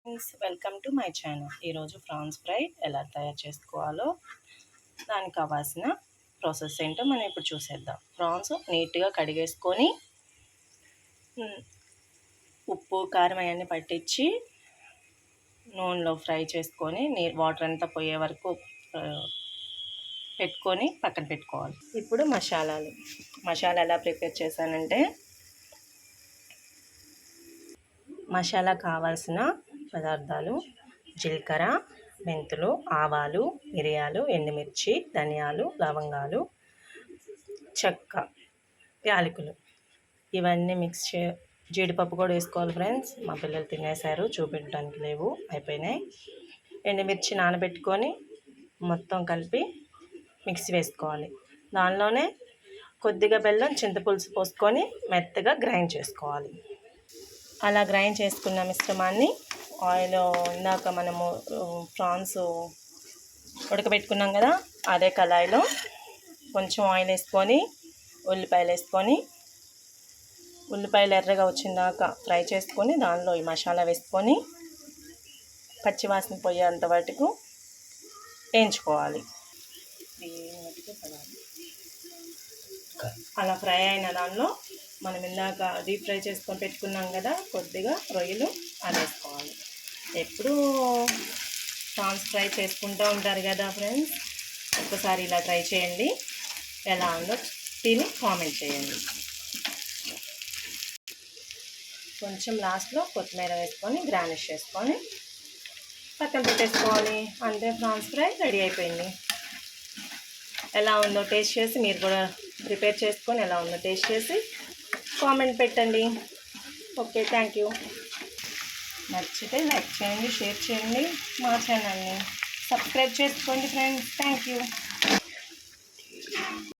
Welcome to my channel. ఈరోజు prawns fry ఎలా తయారు చేసుకోవాలో దానికి కావాల్సిన ప్రాసెస్ ఏంటో మనం ఇప్పుడు చూసేద్దాం. ప్రాన్స్ నీట్గా కడిగేసుకొని ఉప్పు కారం అవన్నీ పట్టించి నూనెలో ఫ్రై చేసుకొని వాటర్ అంతా పోయే వరకు పెట్టుకొని పక్కన పెట్టుకోవాలి. ఇప్పుడు మసాలా ఎలా ప్రిపేర్ చేశానంటే, మసాలా కావాల్సిన పదార్థాలు: జీలకర్ర, మెంతులు, ఆవాలు, మిరియాలు, ఎండుమిర్చి, ధనియాలు, లవంగాలు, చెక్క, యాలకులు. ఇవన్నీ జీడిపప్పు కూడా వేసుకోవాలి ఫ్రెండ్స్. మా పిల్లలు తినేశారు, చూపించడానికి లేవు, అయిపోయినాయి. ఎండుమిర్చి నానబెట్టుకొని మొత్తం కలిపి మిక్సీ వేసుకోవాలి. దానిలోనే కొద్దిగా బెల్లం, చింతపులుసు పోసుకొని మెత్తగా గ్రైండ్ చేసుకోవాలి. అలా గ్రైండ్ చేసుకున్న మిశ్రమాన్ని ఆయిల్, ఇందాక మనము ప్రాన్స్ ఉడకబెట్టుకున్నాం కదా, అదే కళాయిలో కొంచెం ఆయిల్ వేసుకొని ఉల్లిపాయలు ఎర్రగా వచ్చిందాక ఫ్రై చేసుకొని దానిలో ఈ మసాలా వేసుకొని పచ్చివాసన పోయేంత వరకు వేయించుకోవాలి. అలా ఫ్రై అయిన దానిలో మనం ఇందాక డీప్ ఫ్రై చేసుకొని పెట్టుకున్నాం కదా, కొద్దిగా రొయ్యలు అది వేసుకోవాలి. ఎప్పుడు ప్రాన్స్ ఫ్రై చేసుకుంటూ ఉంటారు కదా ఫ్రెండ్స్, ఒక్కసారి ఇలా ట్రై చేయండి. ఎలా ఉందో తిని కామెంట్ చేయండి. కొంచెం లాస్ట్లో కొత్తిమీర వేసుకొని గార్నిష్ చేసుకొని పక్కన పెట్టేసుకోవాలి. అంతే, ప్రాన్స్ ఫ్రై రెడీ అయిపోయింది. ఎలా ఉందో టేస్ట్ చేసి మీరు కూడా ప్రిపేర్ చేసుకొని ఎలా ఉందో టేస్ట్ చేసి కామెంట్ పెట్టండి. Okay, thank you. నచ్చితే లైక్ చేయండి, షేర్ చేయండి, మా ఛానల్ని సబ్స్క్రైబ్ చేసుకోండి ఫ్రెండ్స్. Thank you.